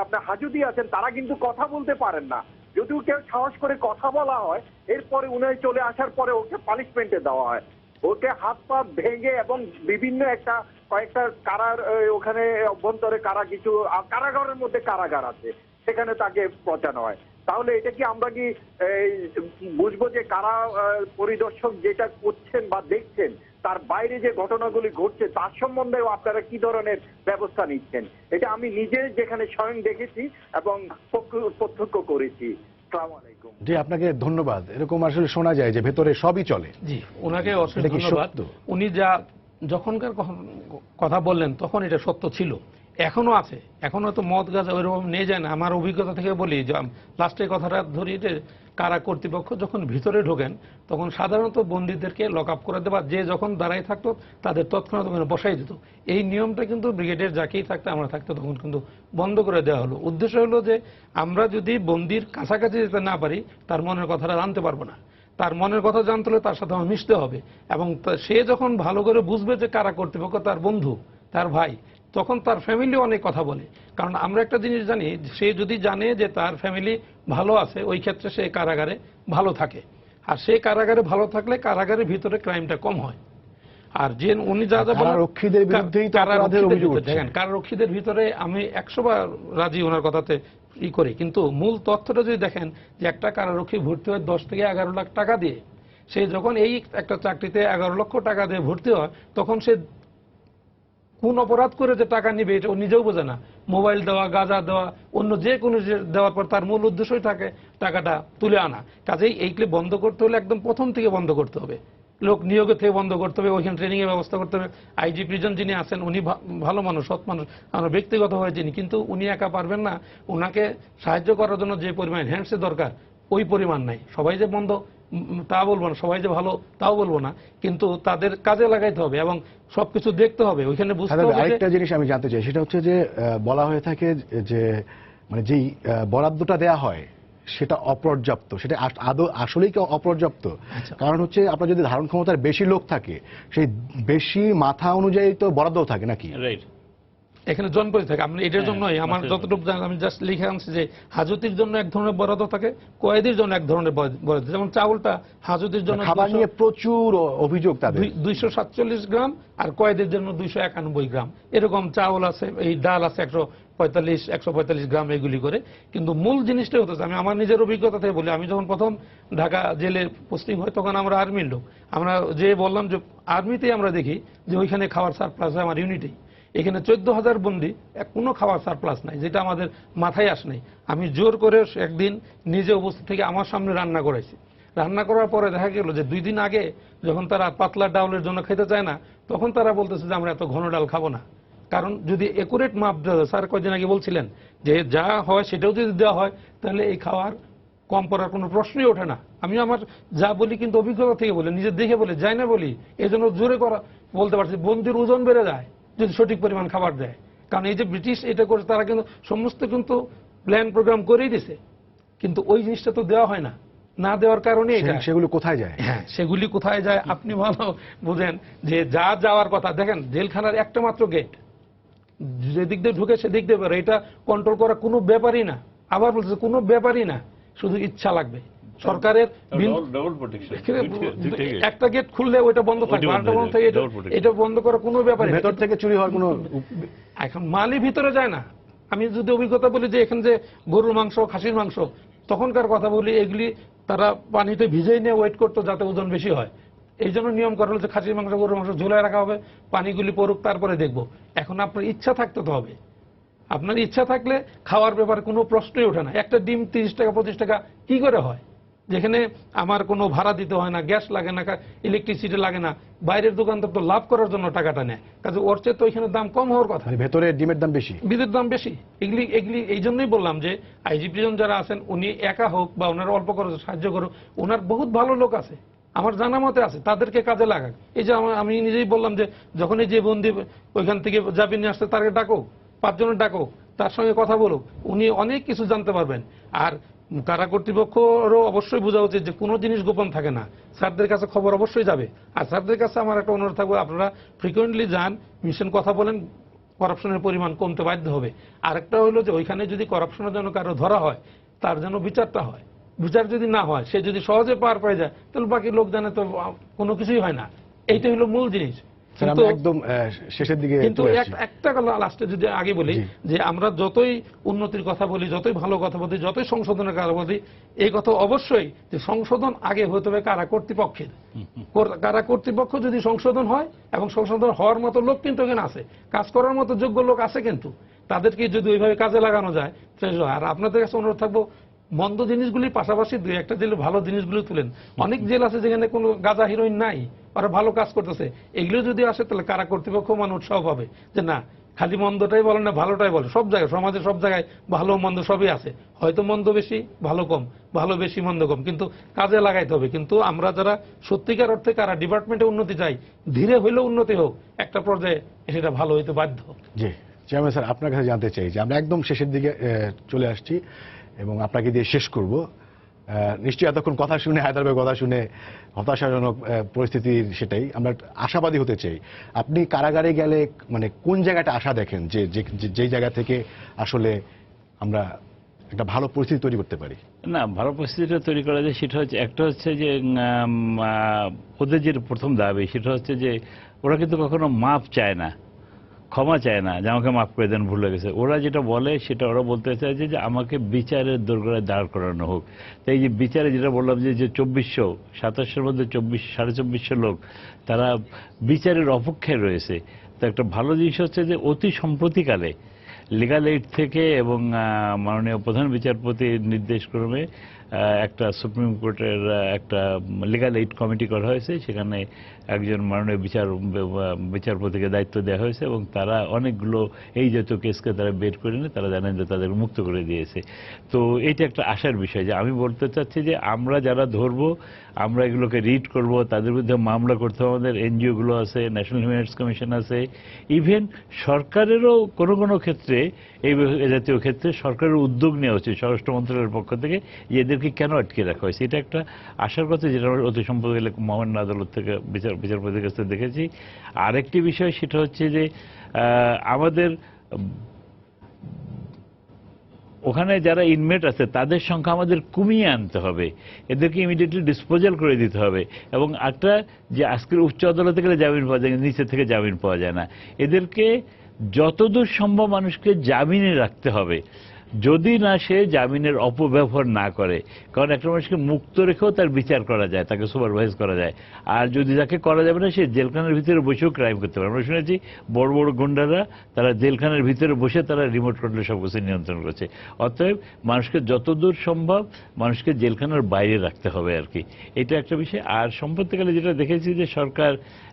Speaker 6: আপনার হাজুদি আছেন, তারা কিন্তু কথা বলতে পারেন না। যদিও কেউ সাহস করে কথা বলা হয়, এরপরে উনি চলে আসার পরে ওকে পানিশমেন্টে দেওয়া হয়, ওকে হাত পা ভেঙে, এবং বিভিন্ন কয়েকটা কারার ওখানে অভ্যন্তরে কিছু কারাগারের মধ্যে কারাগার আছে, সেখানে তাকে পৌঁছানো হয়। তাহলে এটা কি আমরা কি বুঝবো যে কারা পরিদর্শক যেটা করছেন বা দেখছেন, তার বাইরে যে ঘটনাগুলি ঘটছে তার সম্বন্ধেও আপনারা কি ধরনের ব্যবস্থা নিচ্ছেন? এটা আমি নিজে যেখানে স্বয়ং দেখেছি এবং প্রত্যক্ষ করেছি। আসসালামু আলাইকুম।
Speaker 1: জি, আপনাকে ধন্যবাদ। এরকম আসলে শোনা যায় যে ভেতরে সবই চলে।
Speaker 4: জি, ওনাকে অসংখ্য ধন্যবাদ। উনি যখনকার কথা বললেন তখন এটা সত্য ছিল, এখনো আছে। এখনো তো মদ গাঁজা ওইরকম নিয়ে যায় না। আমার অভিজ্ঞতা থেকে বলি, যে লাস্টের কথাটা ধরি, যে কারা কর্তৃপক্ষ যখন ভিতরে ঢোকেন তখন সাধারণত বন্দীদেরকে লক আপ করে দেওয়া, যে যখন দাঁড়াই থাকতো তাদের তৎক্ষণাৎ ওখানে বসাই দিত। এই নিয়মটা কিন্তু ব্রিগেডের যাকেই থাকতো, আমরা থাকতো, তখন কিন্তু বন্ধ করে দেওয়া হলো। উদ্দেশ্য হলো যে আমরা যদি বন্দির কাছাকাছি যেতে না পারি, তার মনের কথাটা জানতে পারবো না। তার মনের কথা জানতে হলে তার সাথে আমার মিশতে হবে, এবং সে যখন ভালো করে বুঝবে যে কারা কর্তৃপক্ষ তার বন্ধু, তার ভাই, তখন তার ফ্যামিলি অনেক কথা বলে। কারণ আমরা একটা জিনিস জানি, সে যদি জানে যে তার ফ্যামিলি ভালো আছে, ওই ক্ষেত্রে সে কারাগারে ভালো থাকে। আর সে কারাগারে ভালো থাকলে কারাগারের ভিতরে ক্রাইমটা কম হয়। আর যে উনি যা যা
Speaker 1: কারারক্ষীদের বিরুদ্ধেই তো অপরাধের অভিযোগ উঠছে।
Speaker 4: দেখেন, কারারক্ষীদের ভিতরে আমি 100 বার রাজি ওনার কথাতে করি, কিন্তু মূল তথ্যটা যদি দেখেন, যে একটা কারারক্ষী ভর্তি হয় 10 থেকে 11 লাখ টাকা দিয়ে। সে যখন এই একটা চাকরিতে 11 লক্ষ টাকা দিয়ে ভর্তি হয়, তখন সে কোন অপরাধ করে যে টাকা নিবে এটা ও নিজেও বোঝে না। মোবাইল দেওয়া, গাঁজা দেওয়া, অন্য যে কোনো দেওয়ার পর তার মূল উদ্দেশ্যই থাকে টাকাটা তুলে আনা। কাজেই এইগুলি বন্ধ করতে হলে একদম প্রথম থেকে বন্ধ করতে হবে, লোক নিয়োগের থেকে বন্ধ করতে হবে, ওইখানে ট্রেনিং এর ব্যবস্থা করতে হবে। আইজি প্রিজন যিনি আছেন উনি ভালো মানুষ, সৎ মানুষ, আমরা ব্যক্তিগতভাবে চিনি, কিন্তু উনি একা পারবেন না। ওনাকে সাহায্য করার জন্য যে পরিমাণ হ্যান্ডসের দরকার ওই পরিমাণ নাই। সবাই যে বন্ধ তা বলবো না, সবাই যে ভালো তাও বলবো না, কিন্তু তাদের কাজে লাগাইতে হবে এবং সবকিছু দেখতে হবে, ওইখানে বুঝতে হবে।
Speaker 1: আরেকটা জিনিস আমি জানতে চাই, সেটা হচ্ছে যে বলা হয়ে থাকে যে মানে যেই বরাদ্দটা দেয়া হয় সেটা অপর্যাপ্ত। সেটা আদৌ আসলেই কি অপর্যাপ্ত? কারণ হচ্ছে আপনার যদি ধারণ ক্ষমতার বেশি লোক থাকে, সেই বেশি মাথা অনুযায়ী তো বরাদ্দও থাকে নাকি?
Speaker 2: রাইট।
Speaker 4: এখানে জনপ্রতি থাকে। আপনি এটার জন্যই আমার যতটুকু জানেন আমি জাস্ট লিখে আনছি যে হাজতির জন্য এক ধরনের বরাদ্দ থাকে, কয়েদির জন্য এক ধরনের বরাদ্দ। যেমন চাউলটা হাজতির জন্য
Speaker 1: খাবার নিয়ে প্রচুর অভিযোগ তাদের,
Speaker 4: 247 গ্রাম, আর কয়েদের জন্য 291 গ্রাম, এরকম চাউল আছে, এই ডাল আছে 145 গ্রাম, এগুলি করে। কিন্তু মূল জিনিসটা হতেছে, আমি আমার নিজের অভিজ্ঞতা থেকে বলি, আমি যখন প্রথম ঢাকা জেলে পোস্টিং হয় তখন আমরা আর্মির লোক, আমরা যে বললাম যে আর্মিতেই আমরা দেখি যে ওইখানে খাওয়ার সারপ্লাস হয় আমার ইউনিটেই। এখানে 14,000 বন্দি, কোনো খাওয়ার সারপ্লাস নাই, যেটা আমাদের মাথায় আসে নাই। আমি জোর করে একদিন নিজে উপস্থিত থেকে আমার সামনে রান্না করাইছি। রান্না করার পরে দেখা গেল যে 2 দিন আগে যখন তারা পাতলা ডাউলের জন্য খেতে চায় না, তখন তারা বলতেছে যে আমরা এত ঘন ডাল খাবো না। কারণ যদি একুরেট মাপ দেওয়া যায়, স্যার কয়েকদিন আগে বলছিলেন যে যা হয় সেটাও যদি দেওয়া হয় তাহলে এই খাওয়ার কম করার কোনো প্রশ্নই ওঠে না। আমি আমার যা বলি কিন্তু অভিজ্ঞতা থেকে বলি, নিজে দেখে বলি, যাই না বলি, এই জন্য জোরে করা বলতে পারছি। বন্দির ওজন বেড়ে যায় যদি সঠিক পরিমাণ খাবার দেয়। কারণ এই যে ব্রিটিশ এটা করে, তারা কিন্তু সমস্ত কিন্তু প্ল্যান প্রোগ্রাম করেই দিছে, কিন্তু ওই জিনিসটা তো দেওয়া হয় না। না দেওয়ার কারণে
Speaker 1: সেগুলো কোথায় যায়?
Speaker 4: হ্যাঁ, সেগুলি কোথায় যায় আপনি ভালো বুঝেন। যে যা যাওয়ার কথা, দেখেন জেলখানার একটা মাত্র গেট, যেদিক দিয়ে ঢুকে সেদিক দিয়ে বেরো, এটা কন্ট্রোল করা কোনো ব্যাপারই না। আবার বলছে কোনো ব্যাপারই না, শুধু ইচ্ছা লাগবে। সরকারের একটা গেট খুললে ওইটা বন্ধ থাকবে, আরেকটা বন্ধ থাকে, এটা বন্ধ করা কোনো ব্যাপার,
Speaker 1: ভেতর থেকে চুরি হওয়ার কোনো।
Speaker 4: এখন মালই ভিতরে যায় না। আমি যদি অভিজ্ঞতা বলি যে এখানে যে গরুর মাংস, খাসির মাংস, তখনকার কথা বলি, এগুলি তারা পানিতে ভিজেই নিয়ে ওয়েট করতো যাতে ওজন বেশি হয়। এই জন্য নিয়ম করা হলো যে খাসির মাংস, গরুর মাংস ঝুলায় রাখা হবে, পানিগুলি পড়ুক, তারপরে দেখবো। এখন আপনার ইচ্ছা থাকতে তো হবে। আপনার ইচ্ছা থাকলে খাওয়ার ব্যাপারে কোনো প্রশ্নই ওঠে না। একটা ডিম 30 টাকা 25 টাকা কি করে হয়, যেখানে আমার কোনো ভাড়া দিতে হয় না, গ্যাস লাগে না, ইলেকট্রিসিটি লাগে না। বাইরের দোকানদার তো লাভ করার জন্য টাকাটা নেয়, কাজে ওর চেয়ে তো এখানে দাম কম হওয়ার কথা।
Speaker 1: ভেতরে ডিমের দাম বেশি,
Speaker 4: বিদ্যুৎ দাম বেশি। এগুলি এই জন্যই বললাম যে আইজিপি যারা আছেন, উনি একা হোক বা ওনার অল্প করে সাহায্য করুক, ওনার বহুত ভালো লোক আছে, আমার জানা মতে আছে, তাদেরকে কাজে লাগাক। এই যে আমি নিজেই বললাম যে যখন এই যে বন্দি ওইখান থেকে যাবি নিয়ে আসতে, তাকে ডাকো, 5 জনের ডাকো, তার সঙ্গে কথা বলুক, উনি অনেক কিছু জানতে পারবেন। আর কারা কর্তৃপক্ষরও অবশ্যই বোঝা উচিত যে কোনো জিনিস গোপন থাকে না, স্যারদের কাছে খবর অবশ্যই যাবে। আর স্যারদের কাছে আমার একটা অনুরোধ থাকবে, আপনারা ফ্রিকুয়েন্টলি যান, মিশন কথা বলেন, করাপশনের পরিমাণ কমতে বাধ্য হবে। আরেকটা হলো যে ওইখানে যদি করাপশনের জন্য কারো ধরা হয়, তার যেন বিচারটা হয়। বিচার যদি না হয়, সে যদি সহজে পার পেয়ে যায়, তাহলে বাকি লোক জানে তো কোনো কিছুই হয় না। এইটা হলো মূল জিনিস।
Speaker 1: একদম শেষের দিকে
Speaker 4: কিন্তু একটা লাস্টে যদি আগে বলি যে আমরা যতই উন্নতির কথা বলি, যতই ভালো কথা বলি, যতই সংশোধনের কথা বলি, এই কথা অবশ্যই যে সংশোধন আগে হতে হবে কারা কর্তৃপক্ষের। কারা কর্তৃপক্ষ যদি সংশোধন হয়, এবং সংশোধন হওয়ার মতো লোক কিন্তু এখানে আছে, কাজ করার মতো যোগ্য লোক আছে, কিন্তু তাদেরকে যদি ওইভাবে কাজে লাগানো যায়। আর আপনাদের কাছে অনুরোধ থাকবো, মন্দ জিনিসগুলির পাশাপাশি 2-1টা জেলে ভালো জিনিসগুলো তুলেন। অনেক জেল আছে যেখানে কোনো গাঁজা হিরোইন নাই, ওরা ভালো কাজ করতেছে, এগুলো যদি আসে তাহলে কারা কর্তৃপক্ষ মানে উৎসাহ পাবে যে না, খালি মন্দটাই বলে না, ভালোটাই বলে। সব জায়গায়, সমাজে সব জায়গায় ভালো মন্দ সবই আছে, হয়তো মন্দ বেশি ভালো কম, ভালো বেশি মন্দ কম, কিন্তু কাজে লাগাইতে হবে। কিন্তু আমরা যারা সত্যিকার অর্থে কারা ডিপার্টমেন্টে উন্নতি চাই, ধীরে হইলেও উন্নতি হোক, একটা পর্যায়ে সেটা ভালো হইতে বাধ্য।
Speaker 1: জি চেয়ারম্যান স্যার, আপনার কাছে জানতে চাই যে আমরা একদম শেষের দিকে চলে আসছি এবং আপনাকে দিয়ে শেষ করব। নিশ্চয়ই এতক্ষণ কথা শুনে, হায়দ্রাবাদের কথা শুনে হতাশাজনক পরিস্থিতির, সেটাই আমরা আশাবাদী হতে চাই। আপনি কারাগারে গেলে মানে কোন জায়গাটা আশা দেখেন যে যেই জায়গা থেকে আসলে আমরা একটা ভালো পরিস্থিতি তৈরি করতে পারি?
Speaker 2: না, ভালো পরিস্থিতিটা তৈরি করা যায় সেটা হচ্ছে, একটা হচ্ছে যে ওদের যে প্রথম দাবি সেটা হচ্ছে যে ওরা কিন্তু কখনো মাপ চায় না, ক্ষমা চায় না যে আমাকে মাফ করে দেন, ভুল হয়ে গেছে। ওরা যেটা বলে সেটা ওরা বলতে চাইছে যে আমাকে বিচারের দোরগোড়ায় দাঁড় করানো হোক। তাই এই যে বিচারে যেটা বললাম যে 2427-এর মধ্যে 2400 লোক তারা বিচারের অপেক্ষায় রয়েছে। তো একটা ভালো জিনিস হচ্ছে যে অতি সম্প্রতিকালে লিগাল এইড থেকে এবং মাননীয় প্রধান বিচারপতির নির্দেশক্রমে একটা সুপ্রিম কোর্টের একটা লিগাল এইড কমিটি করা হয়েছে, সেখানে একজন মাননীয় বিচারপতিকে দায়িত্ব দেওয়া হয়েছে এবং তারা অনেকগুলো এই জাতীয় কেসকে তারা বের করে নিয়ে তারা জানেন যে তাদের মুক্ত করে দিয়েছে। তো এটা একটা আশার বিষয় যে আমি বলতে চাচ্ছি যে আমরা যারা ধরবো, আমরা এগুলোকে রিড করব, তাদের বিরুদ্ধে মামলা করতে হবে। আমাদের এনজিওগুলো আছে, ন্যাশনাল হিউম্যান রাইটস কমিশন আছে, ইভেন সরকারেরও কোনো কোনো ক্ষেত্রে এই জাতীয় ক্ষেত্রে সরকারের উদ্যোগ নেওয়া উচিত স্বরাষ্ট্র মন্ত্রণালয়ের পক্ষ থেকে, যে এদেরকে কেন আটকে রাখা হয়েছে। এটা একটা আশার কথা, যেটা আমরা অতি সম্প্রতি মহামান্য আদালত থেকে বিচারপতির কাছে দেখেছি। আরেকটি বিষয় সেটা হচ্ছে যে আমাদের ওখানে যারা ইনমেট আছে তাদের সংখ্যা আমাদের কমিয়ে আনতে হবে, এদেরকে ইমিডিয়েটলি ডিসপোজাল করে দিতে হবে। এবং একটা যে আজকের উচ্চ আদালতে গেলে জামিন পাওয়া যায়, নিচে থেকে জামিন পাওয়া যায় না, এদেরকে যতদূর সম্ভব মানুষকে জামিনে রাখতে হবে, যদি না সে জামিনের অপব্যবহার না করে। কারণ একটা মানুষকে মুক্ত রেখেও তার বিচার করা যায়, তাকে সুপারভাইজ করা যায়। আর যদি তাকে করা যাবে না, সে জেলখানার ভিতরে বসেও ক্রাইম করতে পারে। আমরা শুনেছি বড় বড় গুন্ডারা তারা জেলখানার ভিতরে বসে তারা রিমোট কন্ট্রোলে সব কিছু নিয়ন্ত্রণ করছে। অতএব মানুষকে যতদূর সম্ভব মানুষকে জেলখানার বাইরে রাখতে হবে আর কি, এটা একটা বিষয়। আর সম্প্রতিকালে যেটা দেখেছি যে সরকার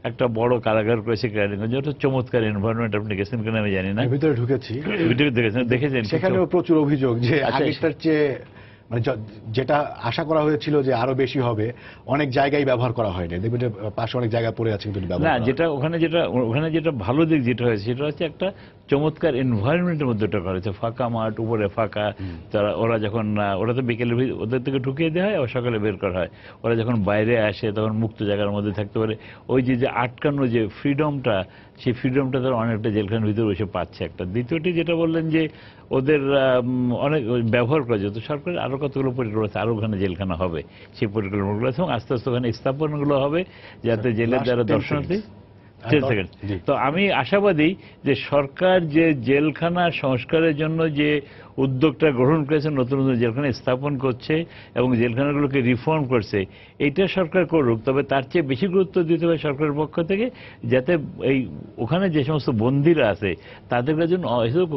Speaker 2: একটা বড় কারাগার করেছে কেরানীগঞ্জে, ওটা চমৎকার এনভায়রনমেন্ট। আপনি গেছেন কিনা আমি জানি না,
Speaker 1: ভিতরে ঢুকেছি,
Speaker 2: ভিডিও দেখেছেন,
Speaker 1: সেখানেও প্রচুর অভিযোগ যে
Speaker 2: আচ্ছা,
Speaker 1: আগেরটার চেয়ে মানে যেটা আশা করা হয়েছিল যে আরো বেশি হবে, অনেক জায়গায় ব্যবহার করা হয়নি। দেখবেন যে পাশে অনেক জায়গা পড়ে আছে কিন্তু ব্যবহার
Speaker 2: না,
Speaker 1: করা
Speaker 2: যেটা ওখানে যেটা ভালো দিক যেটা হয়েছে সেটা হচ্ছে একটা চমৎকার এনভায়রনমেন্টের মধ্যে ওটা করা হয়েছে। ফাঁকা মাঠ, উপরে ফাঁকা, তারা ওরা যখন ওরা তো বিকেলে ওদের থেকে ঢুকিয়ে দেওয়া হয়, আবার সকালে বের করা হয়। ওরা যখন বাইরে আসে তখন মুক্ত জায়গার মধ্যে থাকতে পারে। ওই যে আটকানো যে ফ্রিডমটা, সেই ফ্রিডমটা তারা অনেকটা জেলখানার ভিতরে বসে পাচ্ছে একটা। দ্বিতীয়টি যেটা বললেন যে ওদের অনেক ব্যবহার করা যেত, সরকারের আরো কতগুলো পরিকল্পনা আছে, আরো ওখানে জেলখানা হবে, সেই পরিকল্পনাগুলো আছে এবং আস্তে আস্তে ওখানে স্থাপনগুলো হবে যাতে জেলের যারা দর্শনার্থী। তো আমি আশাবাদী যে সরকার যে জেলখানা সংস্কারের জন্য যে উদ্যোগটা গ্রহণ করেছে, নতুন নতুন জেলখানা স্থাপন করছে এবং জেলখানাগুলোকে রিফর্ম করছে, এইটা সরকার করুক। তবে তার চেয়ে বেশি গুরুত্ব দিতে হবে সরকারের পক্ষ থেকে, যাতে এই ওখানে যে সমস্ত বন্দীরা আছে তাদের জন্য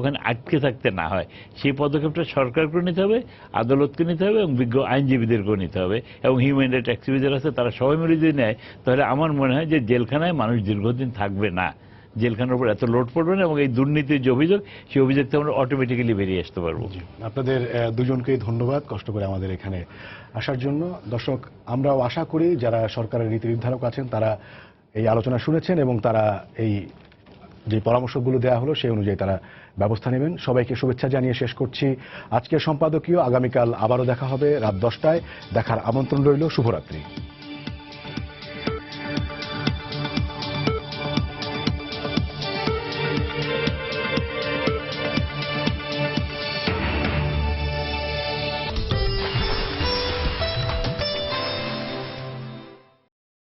Speaker 2: ওখানে আটকে থাকতে না হয়। সেই পদক্ষেপটা সরকারকে নিতে হবে, আদালতকে নিতে হবে এবং বিজ্ঞ আইনজীবীদেরকেও নিতে হবে এবং হিউম্যান রাইট অ্যাক্টিভিস্ট আছে তারা সবাই মিলে যদি নেয়, তাহলে আমার মনে হয় যে জেলখানায় মানুষ দীর্ঘদিন থাকবে না, জেলখানার উপর এত লোড পড়বে না এবং এই দুর্নীতির যে অভিযোগ, সেই অভিযোগ থেকে আমরা অটোমেটিক্যালি বেরিয়ে আসতে পারবো।
Speaker 1: আপনাদের দুজনকেই ধন্যবাদ কষ্ট করে আমাদের এখানে আসার জন্য। দর্শক, আমরাও আশা করি যারা সরকারের নীতি নির্ধারক আছেন তারা এই আলোচনা শুনেছেন এবং তারা এই যে পরামর্শগুলো দেওয়া হলো সেই অনুযায়ী তারা ব্যবস্থা নেবেন। সবাইকে শুভেচ্ছা জানিয়ে শেষ করছি আজকের সম্পাদকীয়। আগামীকাল আবারও দেখা হবে রাত 10টায়। দেখার আমন্ত্রণ রইল। শুভরাত্রি।